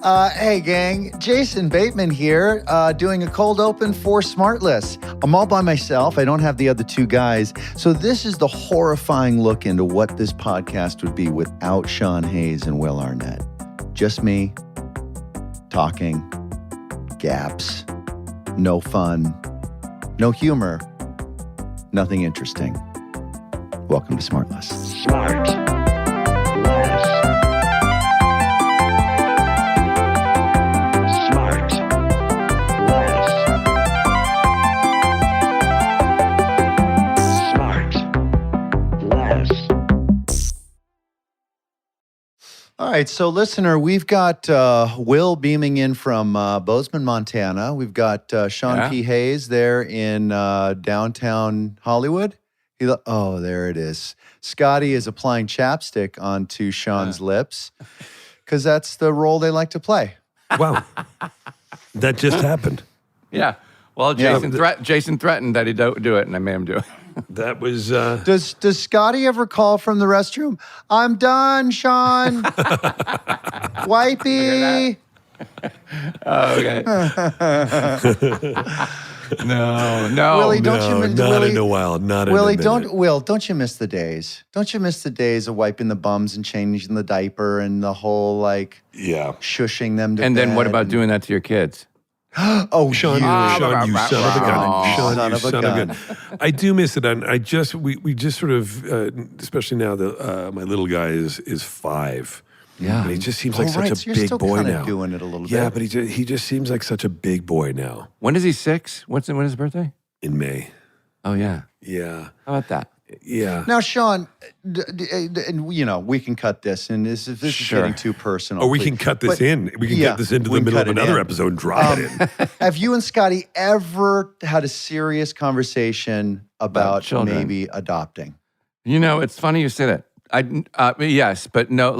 Hey, gang. Jason Bateman here, doing a cold open for SmartLess. I'm all by myself. I don't have the other two guys. So this is the horrifying look into what this podcast would be without Sean Hayes and Will Arnett. Just me, talking, gaps, no fun, no humor, nothing interesting. Welcome to SmartLess. SmartLess. All right, so listener, we've got Will beaming in from Bozeman, Montana. We've got Sean P. Hayes there in downtown Hollywood. There it is. Scotty is applying chapstick onto Sean's lips because that's the role they like to play. Wow. That just happened. Yeah. Well, Jason threatened that he'd do it, and I made him do it. That was... Does Scotty ever call from the restroom? I'm done, Sean. Wipey. Oh, okay. No. Willie, don't you miss not in a while. Not Willie, in a minute. don't you miss the days? Don't you miss the days of wiping the bums and changing the diaper and the whole shushing them to And bed? then what about doing that to your kids? Oh, Sean, you son of a gun. Sean, Son you of a son of a gun. I do miss it. And we just sort of, especially now that my little guy is 5. Yeah. And he just seems like right, such so a you're big still boy kinda now. doing it a little Yeah, bit. but he just seems like such a big boy now. When is he 6? When is his birthday? In May. Oh, yeah. Yeah. How about that? Yeah. Now, Sean, we can cut this, and if this is getting too personal. Or we can cut this in. We can get this into the middle of another episode and drop it in. Have you and Scotty ever had a serious conversation about children? maybe adopting? It's funny you say that. Yes, but no,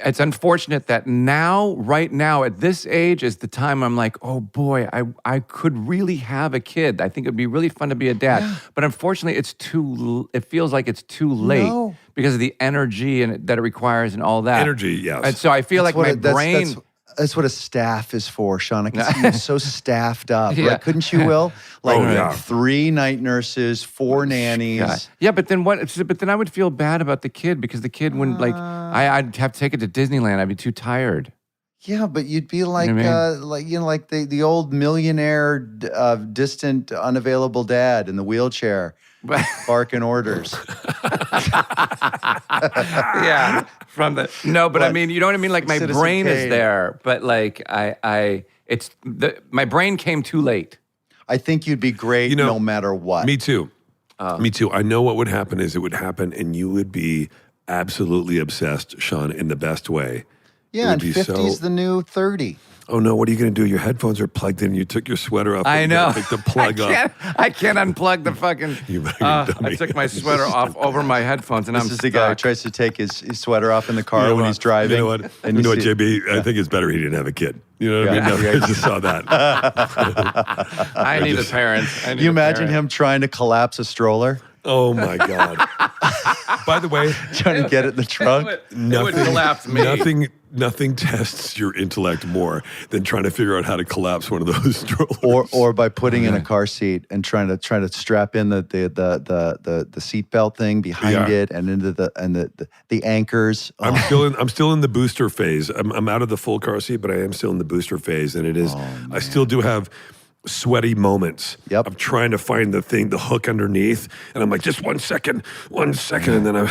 it's unfortunate that right now, at this age is the time I'm like, oh boy, I could really have a kid. I think it'd be really fun to be a dad. Yeah. But unfortunately, it feels like it's too late because of the energy that it requires and all that. Energy, yes. And so I feel like my brain... That's what a staff is for, Sean. I can see you so staffed up. Yeah. Right? Couldn't you, Will? 3 night nurses, 4 nannies. God. Yeah, but then what? But then I would feel bad about the kid because the kid wouldn't I'd have to take it to Disneyland. I'd be too tired. Yeah, but you'd be like, like the old millionaire, distant, unavailable dad in the wheelchair, barking orders. Yeah, but I mean, you know what I mean? Like my Citizen brain Kane. is there, but my brain came too late. I think you'd be great no matter what. Me too. Me too. I know what would happen is it would happen and you would be absolutely obsessed, Sean, in the best way. Yeah, and 50's the new 30. Oh no, what are you going to do? Your headphones are plugged in. You took your sweater off. I know. Take the plug off. I can't unplug the fucking... I took my sweater off over my headphones and I'm This is stuck. the guy who tries to take his sweater off in the car when he's driving. You know what? And you know what, JB? I think it's better he didn't have a kid. You know what I mean? No, I just saw that. I need a parent. You imagine him trying to collapse a stroller? Oh my God. By the way, trying to get it in the trunk. It would collapse me. Nothing tests your intellect more than trying to figure out how to collapse one of those strollers. Or by putting in a car seat and trying to strap in the seatbelt thing behind it and into the anchors. Oh. I'm still in the booster phase. I'm out of the full car seat, but I am still in the booster phase, and it is. I still do have sweaty moments of trying to find the hook underneath, and I'm like, just 1 second, and then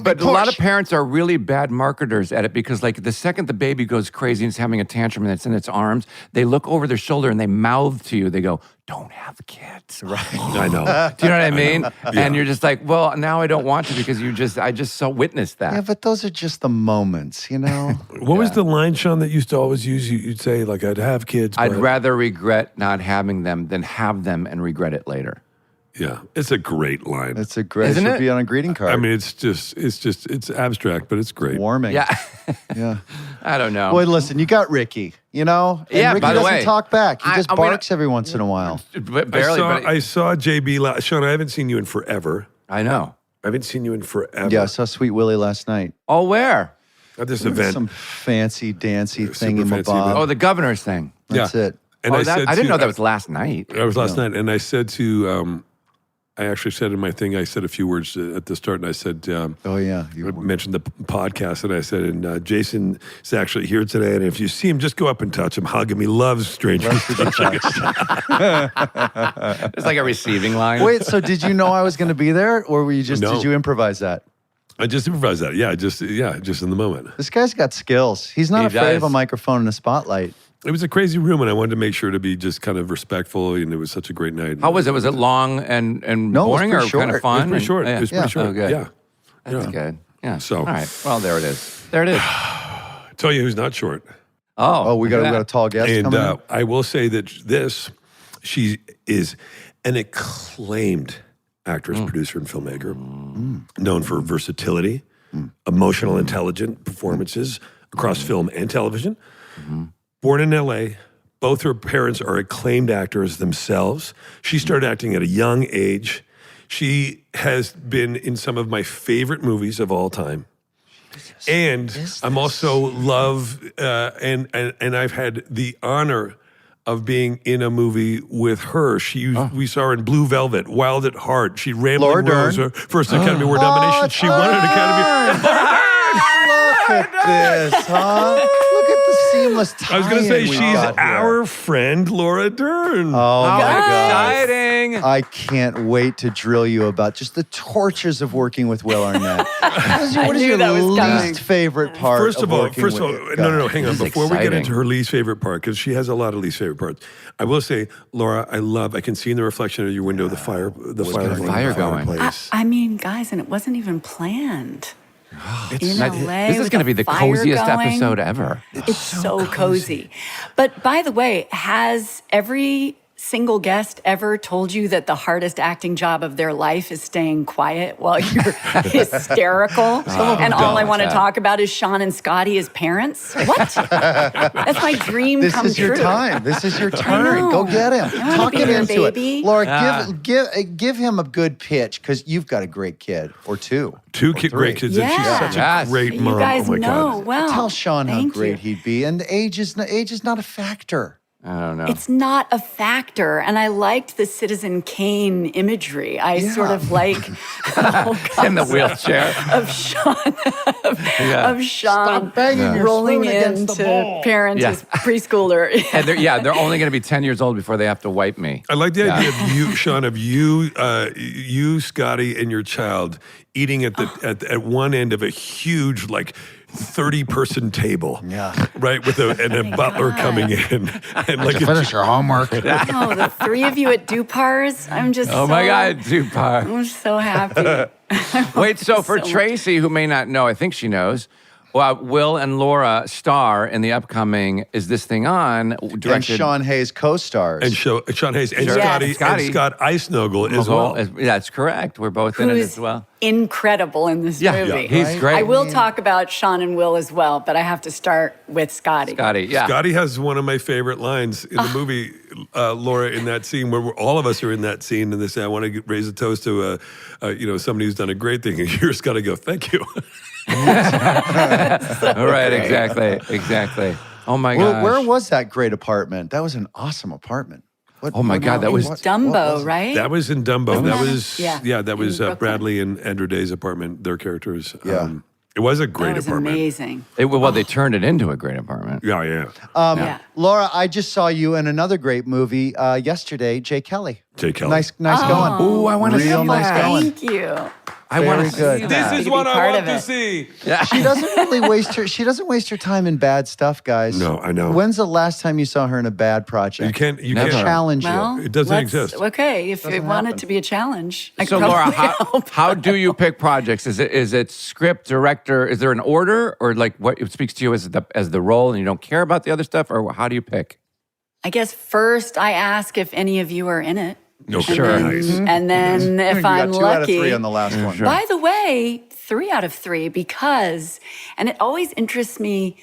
But a lot of parents are really bad marketers at it because, the second the baby goes crazy and it's having a tantrum and it's in its arms, they look over their shoulder and they mouth to you. They go, "Don't have kids." Right. I know. Do you know what I mean? And you're just like, well, now I don't want to because I just so witnessed that. Yeah, but those are just the moments, What was the line, Sean, that you used to always use? You'd say, I'd have kids. I'd rather regret not having them than have them and regret it later. Yeah, it's a great line. It's a great. It should be on a greeting card. I mean, it's abstract, but it's great. Warming. Yeah. Yeah. I don't know. Well, listen, you got Ricky, And yeah, Ricky by the doesn't way, talk back. He just barks every once in a while. Barely. I saw JB. Sean, I haven't seen you in forever. I know. I haven't seen you in forever. Yeah, I saw Sweet Willie last night. Oh, where? at this event. Some fancy dancy thing in fancy Bob. event. Oh, the governor's thing. That's it. And I didn't know that was last night. That was last night. And I said to, I actually said in my thing, I said a few words at the start, and I said, oh, yeah. You mentioned the podcast, and I said, and Jason is actually here today, and if you see him, just go up and touch him, hug him. He loves strangers. It's like a receiving line. Wait, so did you know I was going to be there, or were you just, No. did you improvise that? I just improvised that. Yeah, just in the moment. This guy's got skills. He's not afraid of a does. microphone and a spotlight. It was a crazy room, and I wanted to make sure to be just kind of respectful, and it was such a great night. How was it? Was it long and No, it was boring or pretty kind of short. fun? It was pretty short. Yeah. It was pretty short. Oh, good. Yeah. That's good. Yeah. So- all right. Well, there it is. There it is. Tell you who's not short. Oh, we got a tall guest And coming in? I will say that she is an acclaimed actress, producer, and filmmaker, known for versatility, emotional, intelligent performances across film and television. Born in LA, both her parents are acclaimed actors themselves. She started acting at a young age. She has been in some of my favorite movies of all time. And I'm also and I've had the honor of being in a movie with her. We saw her in Blue Velvet, Wild at Heart. She Laura Rambling Dern. Rose, her first Academy Award nomination. She won an Academy. Look at this, huh? Look at the seamless tie. I was going to say, she's our friend, Laura Dern. Oh, my God. Exciting. I can't wait to drill you about just the tortures of working with Will Arnett. What is your that was coming. least favorite part First of all, working with no, hang on. This is Before we get exciting. into her least favorite part, because she has a lot of least favorite parts, I will say, Laura, I can see in the reflection of your window the fire going? fireplace. I mean, guys, and it wasn't even planned. In Not- LA, this is with going to be the fire coziest going. episode ever. It's so cozy. But by the way, has every single guest ever told you that the hardest acting job of their life is staying quiet while you're hysterical? And all I want to talk about is Sean and Scotty as parents? What? That's my dream This come is your true. time. This is your turn. Go know. get him. I wanna Talk be him your into baby. it. Laura, give him a good pitch, because you've got a great kid, or two. Two or three. great kids, and she's Yeah. such Yes. a great mom. You guys oh my know God. well. Tell Sean how Thank great you. he'd be. And age is not a factor. I don't know. It's not a factor. And I liked the Citizen Kane imagery. I sort of like in the wheelchair. of Sean of Sean Stop banging your rolling spoon against the into ball. parent Yeah. his preschooler. And they're only going to be 10 years old before they have to wipe me. I like the idea of you, Sean, of you, Scotty, and your child eating at at one end of a huge, like, 30-person table. Yeah. Right, with a butler God. coming in. And like Finish your homework. Oh, the three of you at Dupar's. I'm just Oh my God, Dupar. I'm so happy. Wait, so for so much. Tracy, who may not know, I think she knows, Will and Laura star in the upcoming Is This Thing On? And Directed Sean Hayes co-stars. and Sean Hayes and Sure. Scotty Scotty. and Scott Eisnogel as well. That's correct. We're both in it Who's as well. incredible in this movie. He's great. I will talk about Sean and Will as well, but I have to start with Scotty. Scotty, yeah. Scotty has one of my favorite lines in the movie, Laura, in that scene where all of us are in that scene, and they say, "I want to raise a toast to somebody who's done a great thing." And you're just got to go, "Thank you." All right, exactly. Oh my gosh. Where was that great apartment? That was an awesome apartment. Oh my God, that was Dumbo, right? That was in Dumbo. That was Yeah. That was In Brooklyn. Bradley and Andrew Day's apartment. Their characters. Yeah. It was a great That was apartment. amazing. they turned it into a great apartment. Yeah, yeah. Yeah. Laura, I just saw you in another great movie yesterday, Jay Kelly. Jay Kelly. Nice going. Ooh, I want to see Real nice that. going. Thank you. I want to Very see good. that. This is to what be I part want of to it. see. She doesn't really waste her. She doesn't waste her time in bad stuff, guys. No, I know. When's the last time you saw her in a bad project? You can't. You Never. can't. Challenge Well, you. It doesn't let's- exist. Okay, if you want happen. it to be a challenge. I So could Laura, probably help. how do you pick projects? Is it script, director? Is there an order, or like what it speaks to you as the role, and you don't care about the other stuff, or how do you pick? I guess first I ask if any of you are in it. No, Sure. Nice. And then if You got I'm 2 lucky. out of 3 on the last one. By the way, 3 out of 3 because, and it always interests me,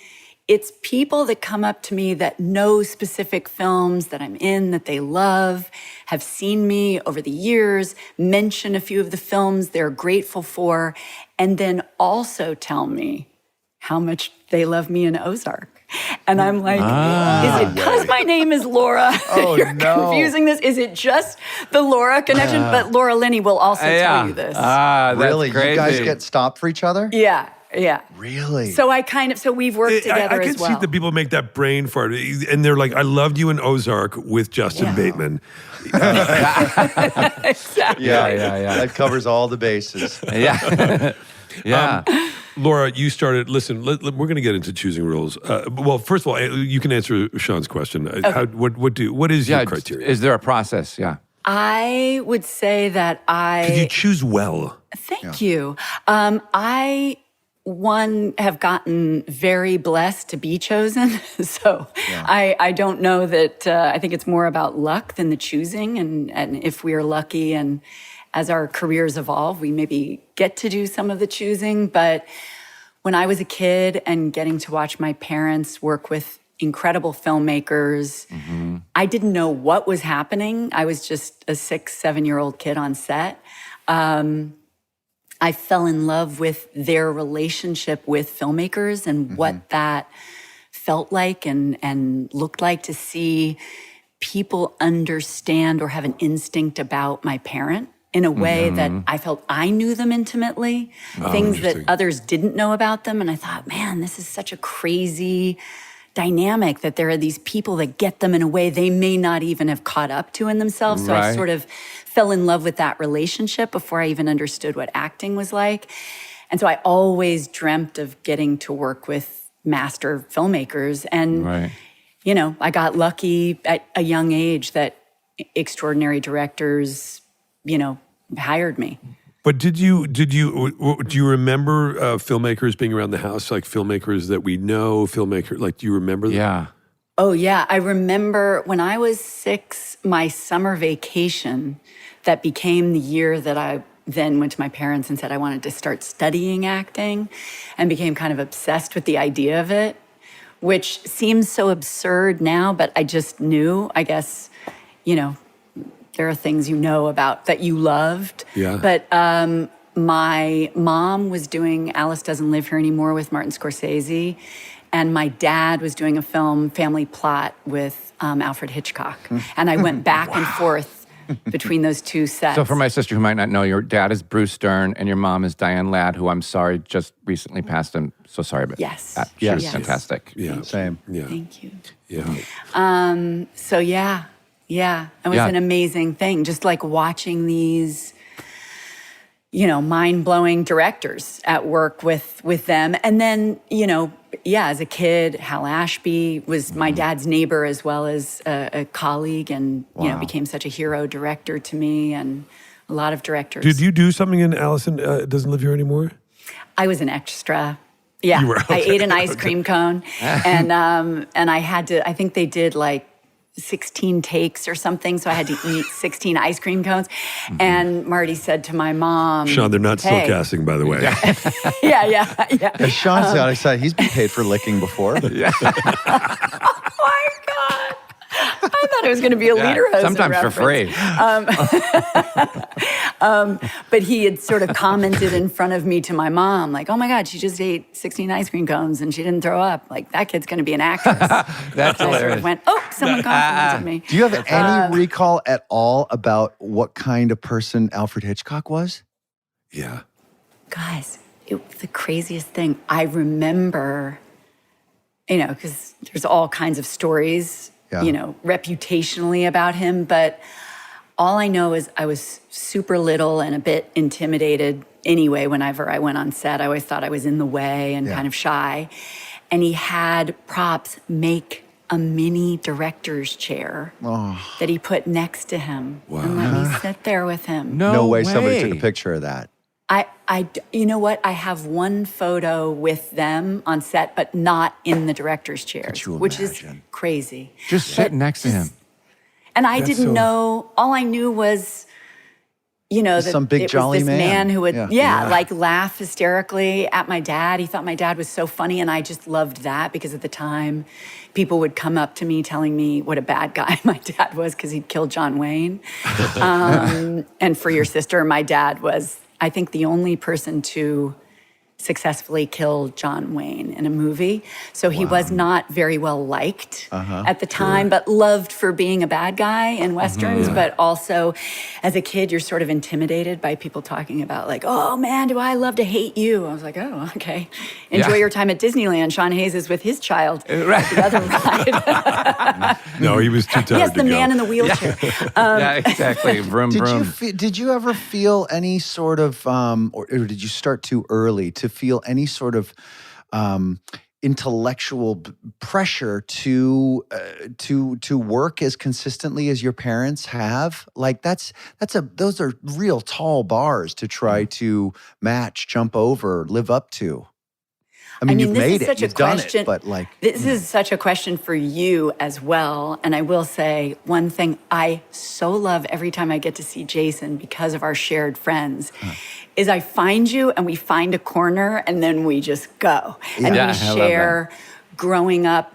it's people that come up to me that know specific films that I'm in, that they love, have seen me over the years, mention a few of the films they're grateful for, and then also tell me how much they love me in Ozark. And I'm like, is it because my name is Laura? Oh, You're no. confusing this? Is it just the Laura connection? But Laura Linney will also tell you this. That's Really? crazy. You guys get stopped for each other? Yeah. Really? So we've worked together I as can well. see the people make that brain fart, and they're like, "I loved you in Ozark with Justin Bateman." Exactly. Yeah. That covers all the bases. Yeah. Yeah. Laura, you started. Listen, we're going to get into choosing roles. Well, first of all, you can answer Sean's question. What is your criteria? Is there a process? Yeah. I would say that You choose well. Thank you. I have gotten very blessed to be chosen. So I don't know that, I think it's more about luck than the choosing. And if we're lucky and as our careers evolve, we maybe get to do some of the choosing. But when I was a kid and getting to watch my parents work with incredible filmmakers, I didn't know what was happening. I was just a 6-7-year-old kid on set. I fell in love with their relationship with filmmakers and what that felt like and looked like to see people understand or have an instinct about my parent in a way that I felt I knew them intimately, things that others didn't know about them. And I thought, man, this is such a crazy dynamic that there are these people that get them in a way they may not even have caught up to in themselves. So I sort of fell in love with that relationship before I even understood what acting was like. And so I always dreamt of getting to work with master filmmakers. And, you know, I got lucky at a young age that extraordinary directors, you know, hired me. But do you remember filmmakers being around the house, like filmmakers that we know, do you remember them? Yeah. Oh, yeah. I remember when I was 6, my summer vacation that became the year that I then went to my parents and said I wanted to start studying acting and became kind of obsessed with the idea of it, which seems so absurd now, but I just knew, I guess, you know, there are things you know about that you loved. Yeah. But my mom was doing Alice Doesn't Live Here Anymore with Martin Scorsese. And my dad was doing a film, Family Plot, with Alfred Hitchcock. And I went back and forth between those two sets. So for my sister who might not know, your dad is Bruce Dern and your mom is Diane Ladd, who I'm sorry just recently passed. I'm so sorry, but Yes. she was Yes. fantastic. Yeah. Same. Yeah. Thank you. Yeah. So yeah, it was an amazing thing. Just like watching these, you know, mind-blowing directors at work with them. And then, you know, as a kid, Hal Ashby was my dad's neighbor as well as a colleague and, you know, became such a hero director to me and a lot of directors. Did you do something in Allison Doesn't Live Here Anymore? I was an extra. Yeah, You were, I okay, ate an ice cream cone and I had to, I think they did like 16 takes or something. So I had to eat 16 ice cream cones. And Marty said to my mom, Sean, they're not still "Hey." casting, by the way. Yeah. As Sean's not excited. He's been paid for licking before. Oh my God. I thought it was going to be a Lederhosen sometimes reference. for free. But he had sort of commented in front of me to my mom, like, oh my God, she just ate 16 ice cream cones and she didn't throw up. Like, that kid's going to be an actress. That's I sort hilarious. of went, oh, someone complimented me. Do you have any recall at all about what kind of person Alfred Hitchcock was? Yeah. Guys, it was the craziest thing. I remember, you know, because there's all kinds of stories, you know, reputationally about him. But all I know is I was super little and a bit intimidated anyway whenever I went on set. I always thought I was in the way and kind of shy. And he had props make a mini director's chair that he put next to him and let me sit there with him. No way somebody took a picture of that. You know what? I have one photo with them on set, but not in the director's chairs, which is crazy. Just sit next to him. And I didn't know, all I knew was, you know, that some big it jolly was this man who would, Yeah. like laugh hysterically at my dad. He thought my dad was so funny. And I just loved that because at the time, people would come up to me telling me what a bad guy my dad was because he'd killed John Wayne. And for your sister, my dad was, I think, the only person to successfully kill John Wayne in a movie. So he was not very well liked at the time, but loved for being a bad guy in Westerns. But also, as a kid, you're sort of intimidated by people talking about like, oh man, do I love to hate you? I was like, oh, okay. Enjoy your time at Disneyland. Sean Hayes is with his child at the other ride. No, he was too tired Yes, to the go. man in the wheelchair. Yeah, exactly. Vroom, vroom. Did you ever feel any sort of, or did you start too early to feel any sort of intellectual pressure to work as consistently as your parents have? Like those are real tall bars to try to match, jump over, live up to. I mean, you've made it, you've done it, but like... This is such a question for you as well. And I will say one thing I so love every time I get to see Jason because of our shared friends is I find you and we find a corner and then we just go. And we share growing up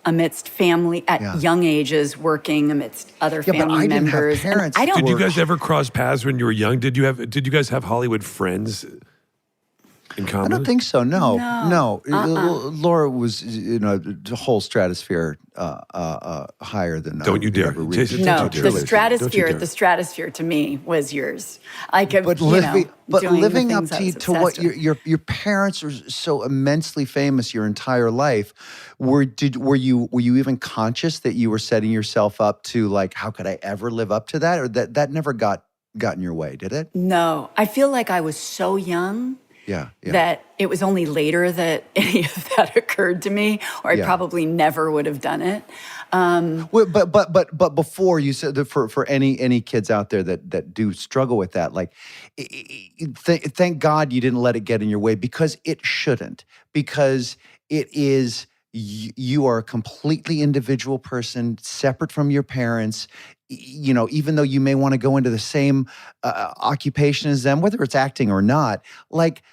amidst family at young ages, working amidst other family members. Have parents. Did you guys ever cross paths when you were young? Did you guys have Hollywood friends in common? I don't think so. No. Laura was, a whole stratosphere higher than. Don't you dare, Jason? No, the stratosphere to me was yours. But living up to what your parents are so immensely famous your entire life. Were you even conscious that you were setting yourself up to like, how could I ever live up to that, or that never got in your way? Did it? No, I feel like I was so young. Yeah. That it was only later that any of that occurred to me, or I probably never would have done it. But before, you said that for any kids out there that do struggle with that, like, thank God you didn't let it get in your way, because it shouldn't, because it is. You are a completely individual person, separate from your parents. Even though you may want to go into the same occupation as them, whether it's acting or not, like,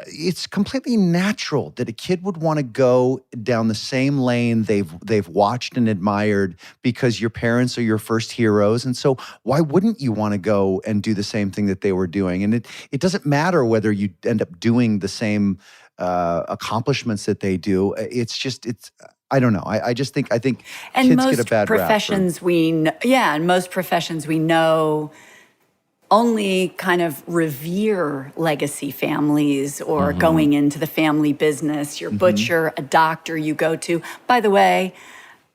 it's completely natural that a kid would want to go down the same lane they've watched and admired because your parents are your first heroes. And so why wouldn't you want to go and do the same thing that they were doing? And it doesn't matter whether you end up doing the same accomplishments that they do. I don't know. I think and kids get a bad rap. And most professions we know only kind of revere legacy families or going into the family business. Your butcher, a doctor you go to. By the way,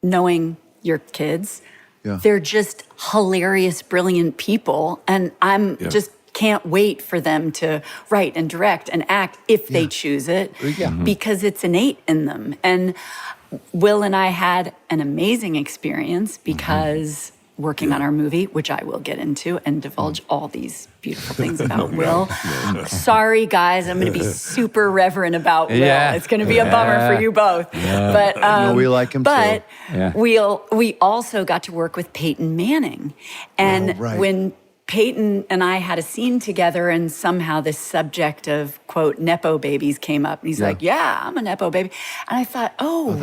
knowing your kids, they're just hilarious, brilliant people. And I'm just can't wait for them to write and direct and act if they choose it, because it's innate in them. And Will and I had an amazing experience because working on our movie, which I will get into and divulge all these beautiful things about Will. Sorry, guys, I'm going to be super reverent about Will. It's going to be a bummer for you both. But we like him too. But we also got to work with Peyton Manning. And when Peyton and I had a scene together, and somehow this subject of, quote, Nepo babies came up. And he's like, I'm a Nepo baby. And I thought,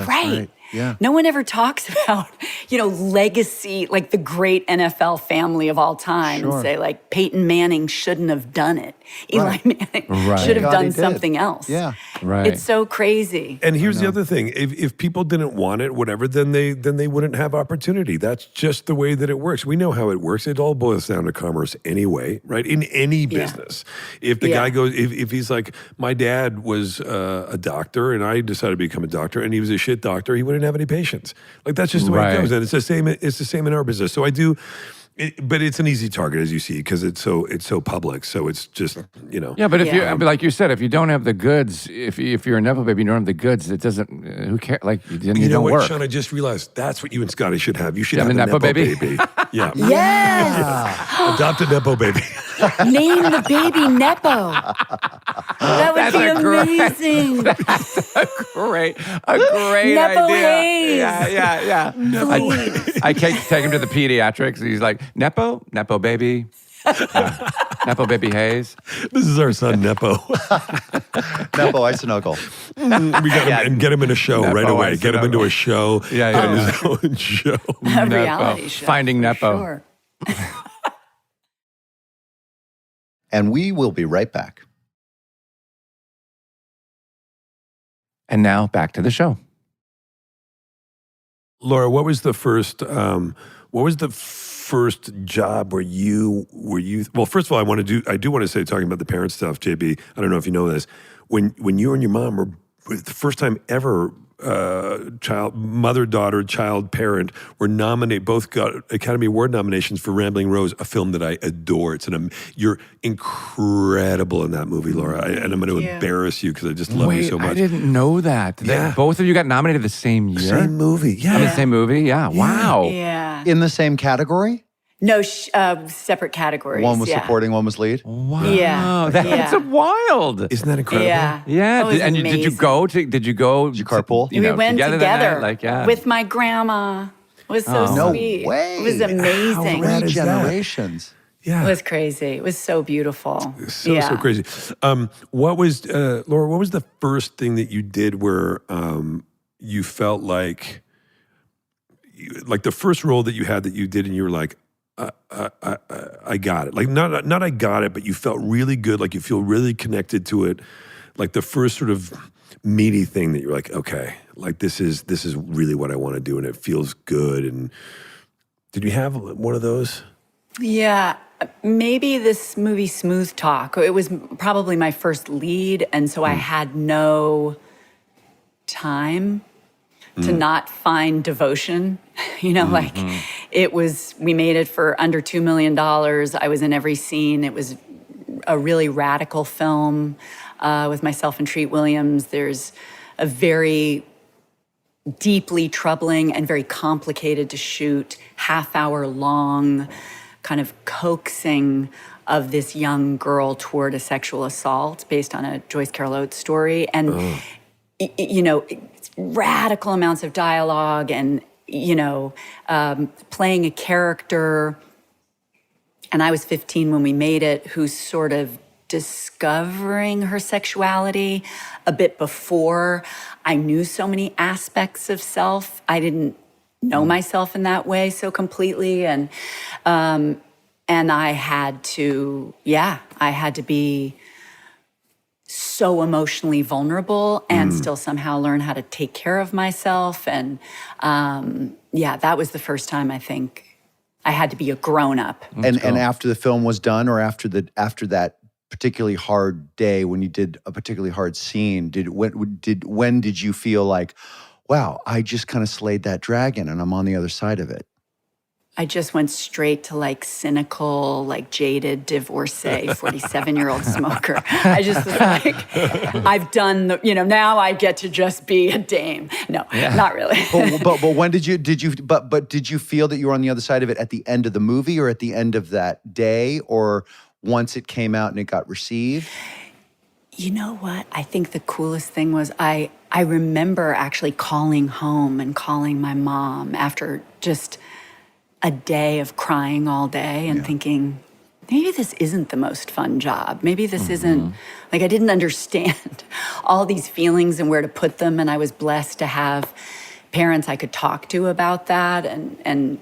right. Yeah. No one ever talks about, legacy, like the great NFL family of all time, and say, like, Peyton Manning shouldn't have done it. Eli Manning should have done something else. Yeah. Right. It's so crazy. And here's the other thing. If people didn't want it, whatever, then they wouldn't have opportunity. That's just the way that it works. We know how it works. It all boils down to commerce anyway, right? In any business. If the guy goes, if he's like, my dad was a doctor and I decided to become a doctor and he was a shit doctor, he wouldn't have any patience. Like, that's just the way it goes. And it's the same in our business. So I do. But it's an easy target, as you see, because it's so public. So it's just, Yeah, but if you, like you said, if you don't have the goods, if you're a Nepo baby, you don't have the goods, it doesn't, who cares? Like, then you don't work. Sean, I just realized that's what you and Scotty should have. You should have a Nepo baby. Yeah. Yes. Adopt a Nepo baby. Name the baby Nepo. That would be amazing. That's a great Nepo idea. Hayes. Yeah. I take him to the pediatrics. And he's like, Nepo baby. Nepo baby Hayes. This is our son, Nepo. Nepo Eisenhogle. We got him and get him in a show Nepo right away. Get him into a show. Yeah. Get him his own show. A reality show. Finding Nepo. Sure. And we will be right back. And now back to the show. Laura, what was the first job where you well, first of all, I do want to say, talking about the parent stuff, JB, I don't know if you know this, when you and your mom were the first time ever mother, daughter, child, parent were nominated, both got Academy Award nominations for Rambling Rose, a film that I adore. You're incredible in that movie, Laura. And I'm going to embarrass you because I just love you so much. I didn't know that. Yeah. Both of you got nominated the same year? Same movie, yeah. In the same movie, yeah. Wow. Yeah. In the same category? No, separate categories. One was supporting, one was lead? Wow. Yeah. That's wild. Isn't that incredible? Yeah. Yeah. That was Did you amazing. go? Did you carpool? We went together Like, yeah. with my grandma. It was so No sweet. way. It was amazing. How rad Three is that? generations. Yeah. It was crazy. It was so beautiful. So crazy. What was Laura? What was the first thing that you did where you felt like the first role that you had that you did, and you were like, I got it. Like not I got it, but you felt really good. Like you feel really connected to it. Like the first sort of meaty thing that you're like, okay, like this is really what I want to do, and it feels good. And did you have one of those? Yeah. Maybe this movie, Smooth Talk. It was probably my first lead, and so I had no time to not find devotion. We made it for under $2 million. I was in every scene. It was a really radical film with myself and Treat Williams. There's a very deeply troubling and very complicated to shoot, half-hour long kind of coaxing of this young girl toward a sexual assault based on a Joyce Carol Oates story. And, radical amounts of dialogue and, playing a character. And I was 15 when we made it, who's sort of discovering her sexuality a bit before I knew so many aspects of self. I didn't know myself in that way so completely. And I had to be so emotionally vulnerable and still somehow learn how to take care of myself. And that was the first time I think I had to be a grown-up. And after the film was done, or after that particularly hard day when you did a particularly hard scene, when did you feel like, wow, I just kind of slayed that dragon and I'm on the other side of it? I just went straight to cynical, jaded divorcee, 47-year-old smoker. I just was like, I've done now I get to just be a dame. No, not really. but when did you feel that you were on the other side of it at the end of the movie, or at the end of that day, or once it came out and it got received? You know what? I think the coolest thing was I remember actually calling home and calling my mom after just a day of crying all day and thinking, maybe this isn't the most fun job. Maybe this isn't, I didn't understand all these feelings and where to put them. And I was blessed to have parents I could talk to about that and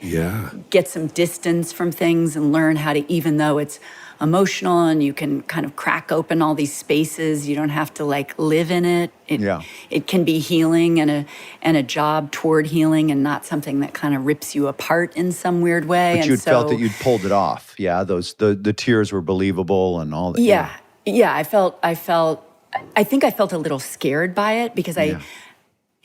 get some distance from things and learn how to, even though it's emotional and you can kind of crack open all these spaces, you don't have to live in it. It can be healing and a job toward healing, and not something that kind of rips you apart in some weird way. But you'd felt that you'd pulled it off. Yeah, the tears were believable and all that. Yeah. I think I felt a little scared by it because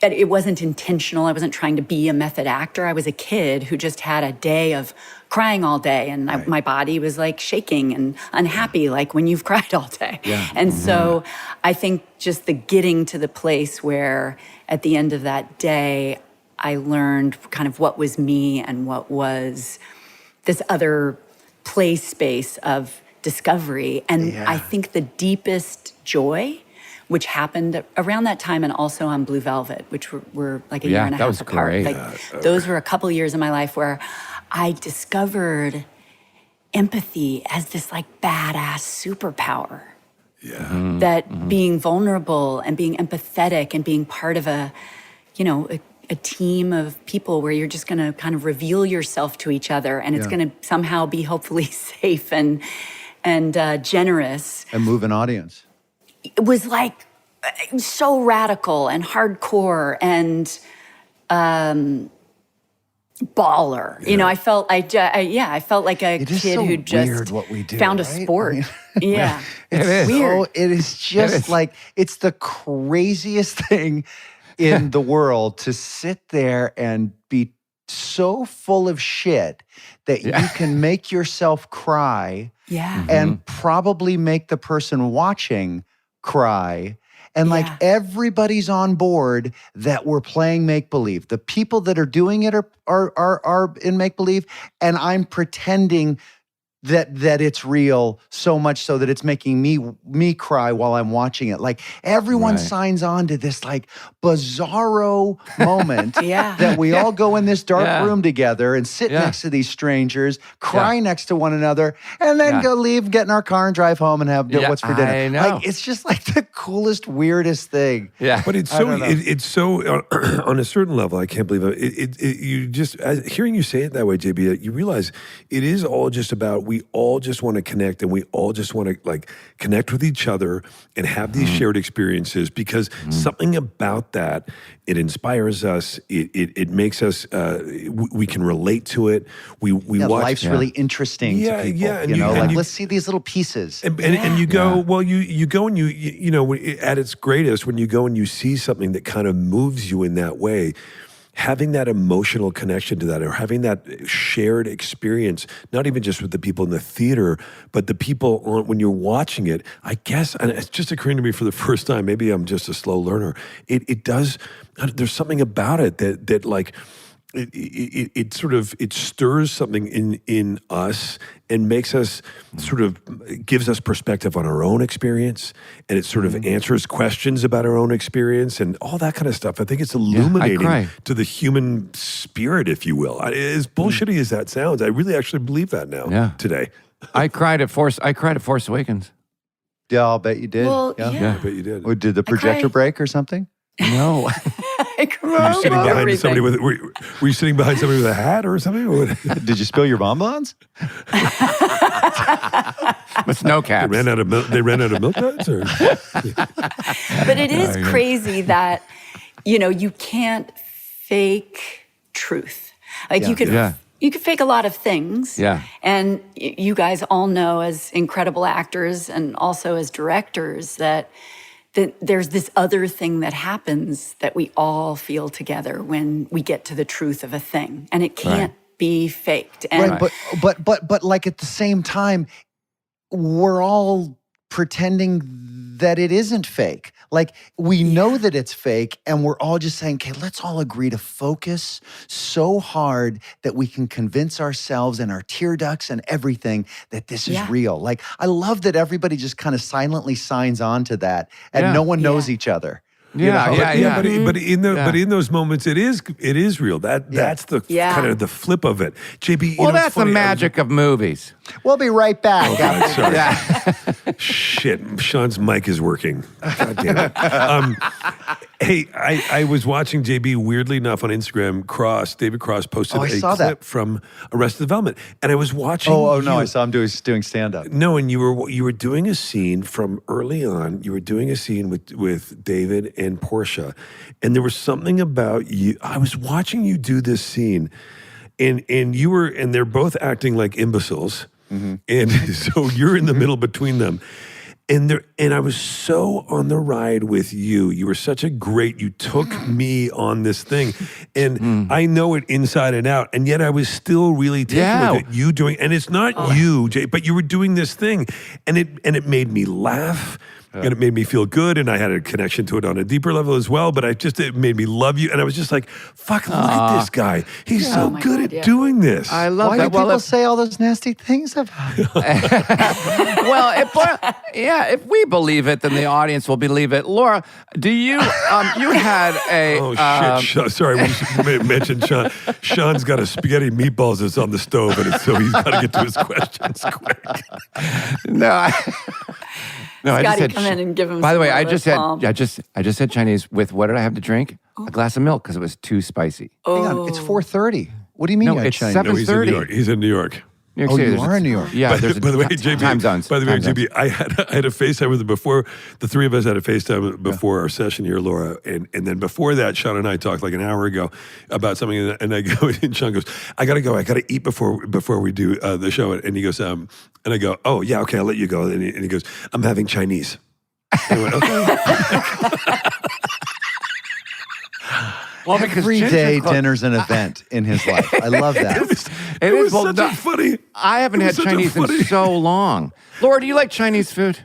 it wasn't intentional. I wasn't trying to be a method actor. I was a kid who just had a day of crying all day, and my body was shaking and unhappy, like when you've cried all day. And so I think just the getting to the place where at the end of that day, I learned kind of what was me and what was this other play space of discovery. And I think the deepest joy, which happened around that time, and also on Blue Velvet, which were a year and a half apart. Great. Those were a couple years in my life where I discovered empathy as this badass superpower. That being vulnerable and being empathetic and being part of a team of people where you're just going to kind of reveal yourself to each other, and it's going to somehow be hopefully safe and generous. And move an audience. It was so radical and hardcore and baller. Yeah. You know, I felt like a kid who just what we do, found a right? sport. Yeah. It's is. weird. It is just like, it's the craziest thing in the world to sit there and be so full of shit that you can make yourself cry and probably make the person watching cry. And like everybody's on board that we're playing make-believe. The people that are doing it are in make-believe, and I'm pretending that it's real, so much so that it's making me cry while I'm watching it. Like everyone signs on to this like bizarro moment that we all go in this dark room together and sit next to these strangers, cry next to one another, and then go leave, get in our car and drive home and have what's for dinner. I know. Like it's just like the coolest, weirdest thing. Yeah. But it's so on a certain level, I can't believe it. You just hearing you say it that way, JB, you realize it is all just about we all just want to connect, and we all just want to like connect with each other and have these shared experiences, because something about that, it inspires us. It makes us we can relate to it. We watch. Life's really interesting to people. And you know, and let's see these little pieces. And you go, well, you go and you know, at its greatest, when you go and you see something that kind of moves you in that way, having that emotional connection to that, or having that shared experience, not even just with the people in the theater, but the people when you're watching it, I guess, and it's just occurring to me for the first time, maybe I'm just a slow learner, it does, there's something about it that like, it sort of, it stirs something in us and makes us sort of, gives us perspective on our own experience, and it sort of answers questions about our own experience and all that kind of stuff. I think it's illuminating to the human spirit, if you will. As bullshitty as that sounds, I really actually believe that now today. I cried at Force Awakens. Yeah, I'll bet you did. Well, I bet you did. Or did the projector break or something? No. Were you sitting behind somebody were you sitting behind somebody with a hat or something? Or did you spill your bonbons? With snow caps. They ran out of milk duds? Or? But it is crazy that, you know, you can't fake truth. Like you could fake a lot of things. Yeah. And you guys all know, as incredible actors and also as directors, that there's this other thing that happens that we all feel together when we get to the truth of a thing, and it can't be faked. And but like at the same time, we're all pretending that it isn't fake. Like we know that it's fake, and we're all just saying, okay, let's all agree to focus so hard that we can convince ourselves and our tear ducts and everything that this is real. Like I love that everybody just kind of silently signs on to that, and no one knows each other. But in those moments, it is real. That's the kind of the flip of it. JB, well, that's the magic of movies. We'll be right back. Oh, God, sorry. Shit, Sean's mic is working. God damn it. Hey, I was watching JB, weirdly enough, on Instagram. David Cross posted a clip from Arrested Development, and I was watching. No, I saw him doing stand-up. No, and you were doing a scene from early on. You were doing a scene with David and Portia, and there was something about you. I was watching you do this scene, and they're both acting like imbeciles, and so you're in the middle between them. And I was so on the ride with you. You were such a great, you took me on this thing. And I know it inside and out. And yet I was still really taken with it. You doing, and it's not you, Jay, but you were doing this thing. And it made me laugh. And it made me feel good, and I had a connection to it on a deeper level as well, but it made me love you, and I was just like, fuck, look at this guy. He's so good at doing this. I love that. Why do people say all those nasty things about it? Well, if we believe it, then the audience will believe it. Laura, do you, you had a... Oh, shit, sorry, we mentioned Sean. Sean's got a spaghetti meatballs that's on the stove, and so he's got to get to his questions quick. No, Scotty, I just said. Come in and give him. By the way, I just said Chinese with what did I have to drink? A glass of milk because it was too spicy. Hang on, it's 4:30. What do you mean? No, it's Chinese? 7:30. No, he's in New York. New York Oh, City, you there's are in New York. Yeah, By the way, JB, time zones. By the way, time zones. JB, I had a FaceTime with her before. The three of us had a FaceTime before our session here, Laura, and then before that, Sean and I talked like an hour ago about something, and I go, and Sean goes, "I gotta go. I gotta eat before we do the show." And he goes, and I go, "Oh yeah, okay, I'll let you go." And he goes, "I'm having Chinese." And I went, "Okay." Well, because Every Ginger day Club- dinner's an event in his life. I love that. It was well, such no, a funny. I haven't it had was such a Chinese funny- in so long. Laura, do you like Chinese food?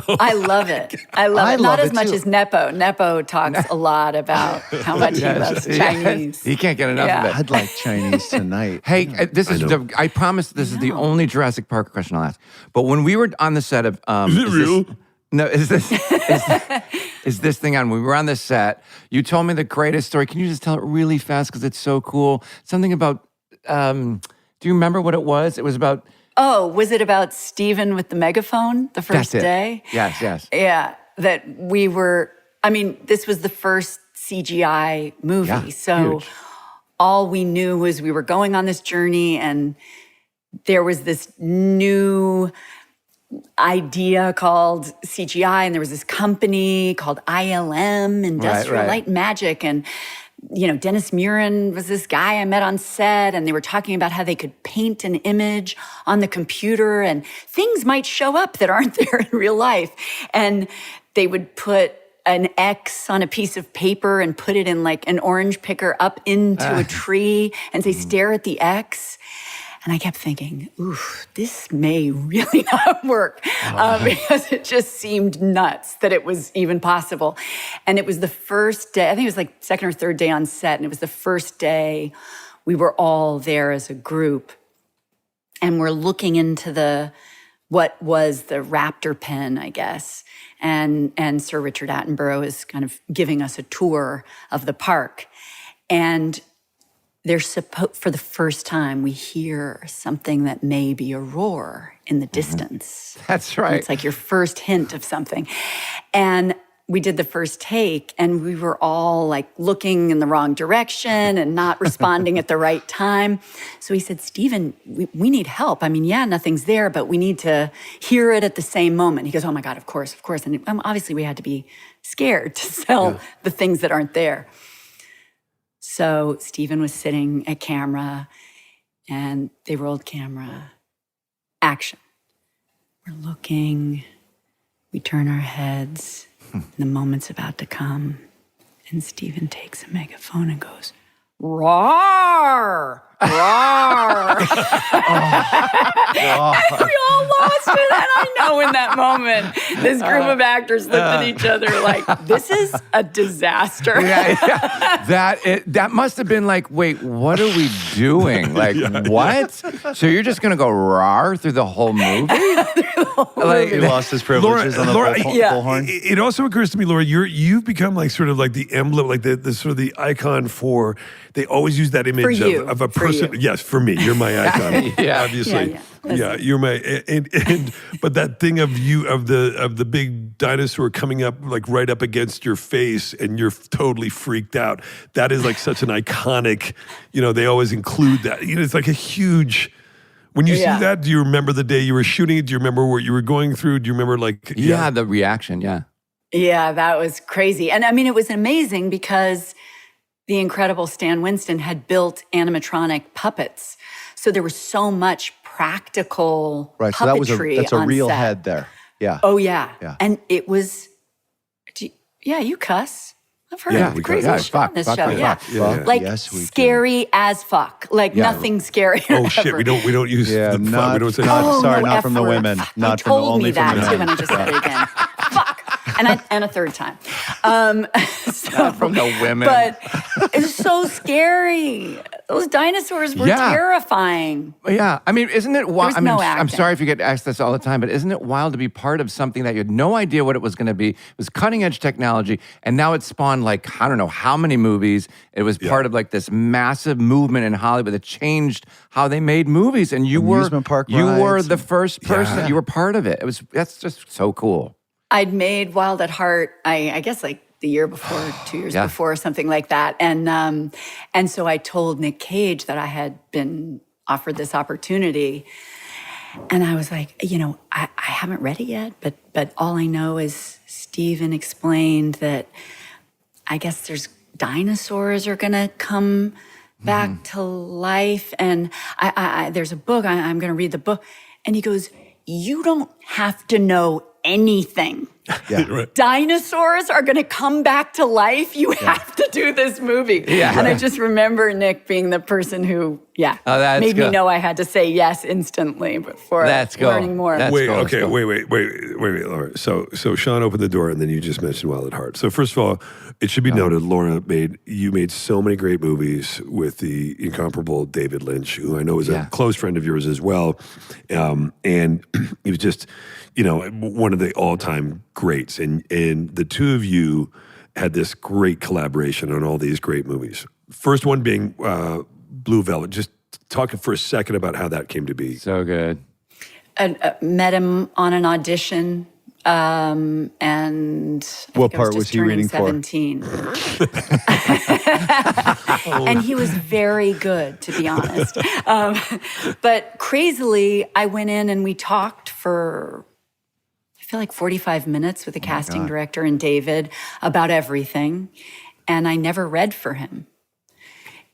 I love it. I love I it. love Not as it, much too. as Nepo. Nepo talks a lot about how much he loves Chinese. He can't get enough Yeah. of it. I'd like Chinese tonight. Hey, I promise this is the only Jurassic Park question I'll ask. But when we were on the set of, Is it real? Is this thing on? When we were on the set, you told me the greatest story. Can you just tell it really fast because it's so cool? Something about. Do you remember what it was? It was about. Oh, was it about Stephen with the megaphone the first That's it. day? Yes. Yeah, that we were, I mean, this was the first CGI movie. Yeah, so huge. all we knew was we were going on this journey and there was this new idea called CGI and there was this company called ILM, Industrial Right. Light and Magic. And, you know, Dennis Muren was this guy I met on set and they were talking about how they could paint an image on the computer and things might show up that aren't there in real life. And they would put an X on a piece of paper and put it in like an orange picker up into a tree and say, stare at the X. And I kept thinking, ooh, this may really not work because it just seemed nuts that it was even possible. And it was the first day, I think it was like second or third day on set, and it was the first day we were all there as a group. And we're looking into what was the raptor pen, I guess. And Sir Richard Attenborough is kind of giving us a tour of the park. And for the first time, we hear something that may be a roar in the distance. That's right. It's like your first hint of something. And we did the first take and we were all like looking in the wrong direction and not responding at the right time. So he said, Stephen, we need help. I mean, yeah, nothing's there, but we need to hear it at the same moment. He goes, oh my God, of course. And obviously we had to be scared to sell the things that aren't there. So Stephen was sitting at camera and they rolled camera. Action. We're looking, we turn our heads, and the moment's about to come. And Stephen takes a megaphone and goes, roar, roar. And we all lost it. And I know in that moment, this group of actors looked at each other like, this is a disaster. That must have been like, wait, what are we doing? Like, what? So you're just going to go rawr through the whole movie? He lost his privileges on the bullhorn. It also occurs to me, Laura, you've become like sort of like the emblem, like the sort of the icon for. They always use that image of a person. Yes, for me, you're my icon. Obviously. Yeah, you're my and but that thing of you of the big dinosaur coming up like right up against your face and you're totally freaked out. That is like such an iconic. You know, they always include that. You know, it's like a huge. When you see that, do you remember the day you were shooting it? Do you remember what you were going through? Do you remember like the reaction? Yeah, that was crazy. And I mean, it was amazing because the incredible Stan Winston had built animatronic puppets. So there was so much practical puppetry so that's a on real set. head there. Yeah. Oh, yeah. And it was, you cuss. I've heard crazy shit on this show. Like yes, we scary as fuck. Like nothing scary. Oh shit, we don't use the fuck. We don't say not from the women. Fuck. Not you from the told only me that from the too, men. and I just said it again. Fuck. And a third time. Not from the women. But it's so scary. Those dinosaurs were terrifying. Yeah. I mean, isn't it wild? There's no I'm acting. sorry if you get asked this all the time, but isn't it wild to be part of something that you had no idea what it was going to be? It was cutting edge technology, and now it's spawned like, I don't know how many movies. It was part of like this massive movement in Hollywood that changed how they made movies. And you were the first person. You were part of it. That's just so cool. I'd made Wild at Heart, I guess like the year before, 2 years before, something like that. And so I told Nick Cage that I had been offered this opportunity. And I was like, I haven't read it yet, but all I know is Stephen explained that I guess there's dinosaurs are going to come back to life. And there's a book, I'm going to read the book. And he goes, you don't have to know anything. Yeah. Right. Dinosaurs are going to come back to life. You have to do this movie. Yeah. And I just remember Nick being the person who, that's made me good. know I had to say yes instantly before That's cool. learning more. That's Wait, cool, that's okay, cool. wait, Laura. So Sean opened the door, and then you just mentioned Wild at Heart. So first of all, it should be noted, Laura made so many great movies with the incomparable David Lynch, who I know is a close friend of yours as well, and he was just, one of the all-time greats, and the two of you had this great collaboration on all these great movies. First one being Blue Velvet. Just talking for a second about how that came to be. So good. I met him on an audition, and I What think I part just was he turning reading for? 17. And he was very good, to be honest. But crazily, I went in and we talked for, I feel like 45 minutes with the casting director and David about everything. And I never read for him.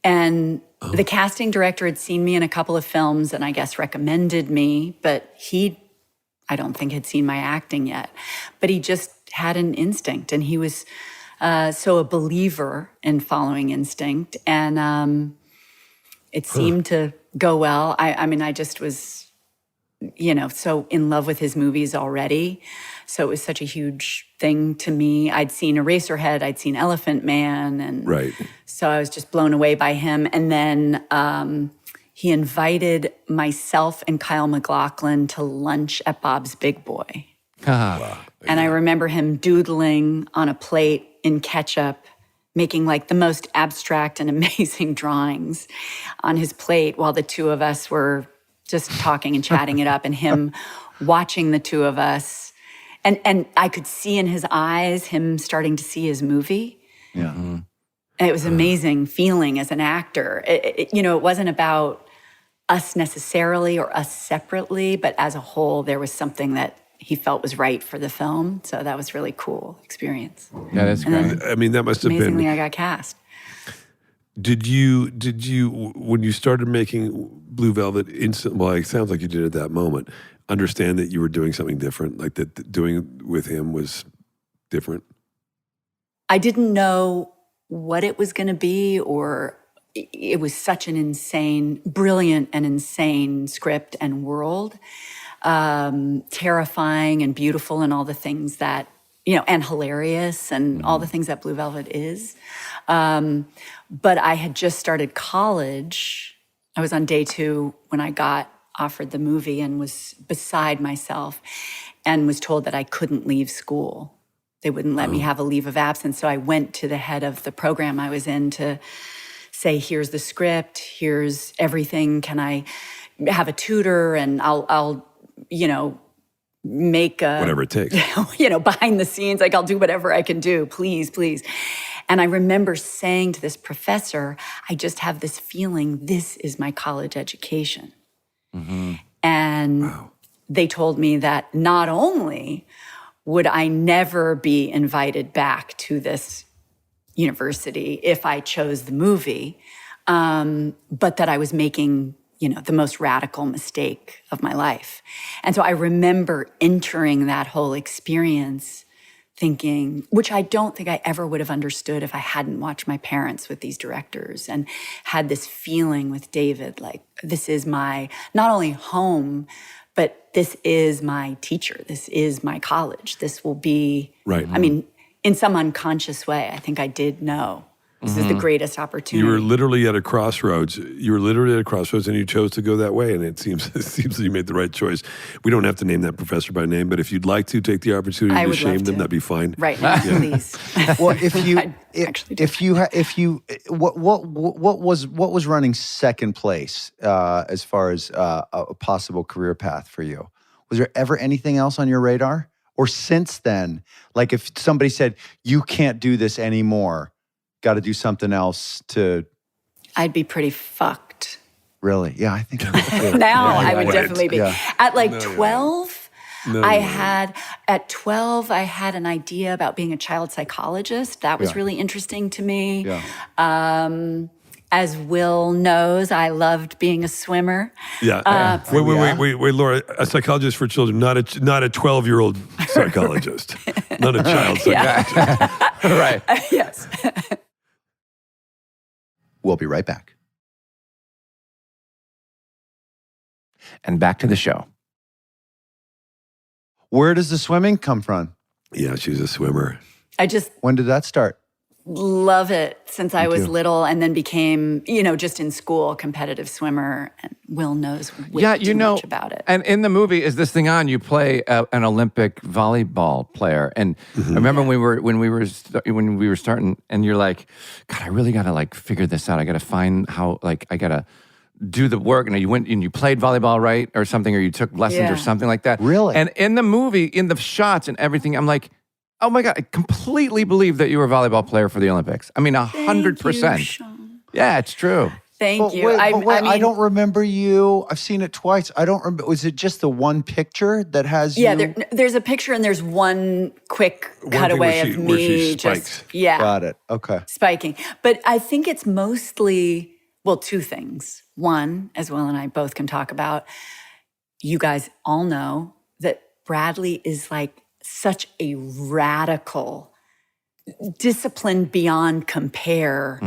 And the casting director had seen me in a couple of films and I guess recommended me, but I don't think had seen my acting yet. But he just had an instinct, and he was so a believer in following instinct. And it seemed to go well. I just was, so in love with his movies already. So it was such a huge thing to me. I'd seen Eraserhead, I'd seen Elephant Man, and Right. so I was just blown away by him. And then he invited myself and Kyle MacLachlan to lunch at Bob's Big Boy. Wow. And I remember him doodling on a plate in ketchup, making like the most abstract and amazing drawings on his plate while the two of us were just talking and chatting it up, and him watching the two of us. And I could see in his eyes him starting to see his movie. Yeah. And it was an amazing feeling as an actor. It wasn't about us necessarily or us separately, but as a whole, there was something that he felt was right for the film. So that was really cool experience. Yeah, that's great. I mean, that must have Amazingly, been. I got cast. Did you when you started making Blue Velvet well, it sounds like you did at that moment, understand that you were doing something different, like that doing with him was different? I didn't know what it was going to be, or it was such an brilliant and insane script and world, terrifying and beautiful, and all the things that, and hilarious, and all the things that Blue Velvet is. But I had just started college. I was on day 2 when I got offered the movie and was beside myself and was told that I couldn't leave school. They wouldn't let me have a leave of absence. So I went to the head of the program I was in to say, here's the script, here's everything. Can I have a tutor? And I'll make Whatever it takes. behind the scenes, like I'll do whatever I can do, please, please. And I remember saying to this professor, I just have this feeling this is my college education. Mm-hmm. And they told me that not only would I never be invited back to this university if I chose the movie, but that I was making, the most radical mistake of my life. And so I remember entering that whole experience thinking, which I don't think I ever would have understood if I hadn't watched my parents with these directors and had this feeling with David, like this is my, not only home, but this is my teacher. This is my college. This will be, Right. I mean, in some unconscious way, I think I did know this is the greatest opportunity. You were literally at a crossroads. And you chose to go that way. And it seems that you made the right choice. We don't have to name that professor by name, but if you'd like to take the opportunity I to would shame love them, to. that'd be fine. Right now, please. Well, if you, I'd actually do what was running second place as far as a possible career path for you? Was there ever anything else on your radar? Or since then, like if somebody said, you can't do this anymore, got to do something else to... I'd be pretty fucked Really? Yeah, I think I would too. Now Yeah, I would wouldn't. definitely be. Yeah. At like 12, No, I you had an idea about being a child psychologist. That was Yeah. really interesting to me. Yeah. As Will knows, I loved being a swimmer. Yeah. Wait, Laura, a psychologist for children, not a 12-year-old psychologist, not a child psychologist. Right. Yes. We'll be right back. And back to the show. Where does the swimming come from? Yeah, she's a swimmer. I just When did that start? love it since I was too. little, and then became, just in school, competitive swimmer. And Will knows way too much about it. And in the movie, is this thing on? You play an Olympic volleyball player, and I remember when we were starting, and you're like, God, I really got to like figure this out. I got to find how, like, I got to do the work. And you went and you played volleyball, right, or something, or you took lessons or something like that. Really? And in the movie, in the shots and everything, I'm like, oh my God, I completely believe that you were a volleyball player for the Olympics. I mean, 100%. Thank you, Sean. Yeah, it's true. Thank you. Wait, I but wait, mean, I don't remember you. I've seen it twice. I don't remember. Was it just the one picture that has yeah, you? there's a picture and there's one quick thing cutaway where of where she me spikes. Got it. Okay. spiking. But I think it's mostly, two things. One, as Will and I both can talk about, you guys all know that Bradley is like such a radical, discipline beyond compare,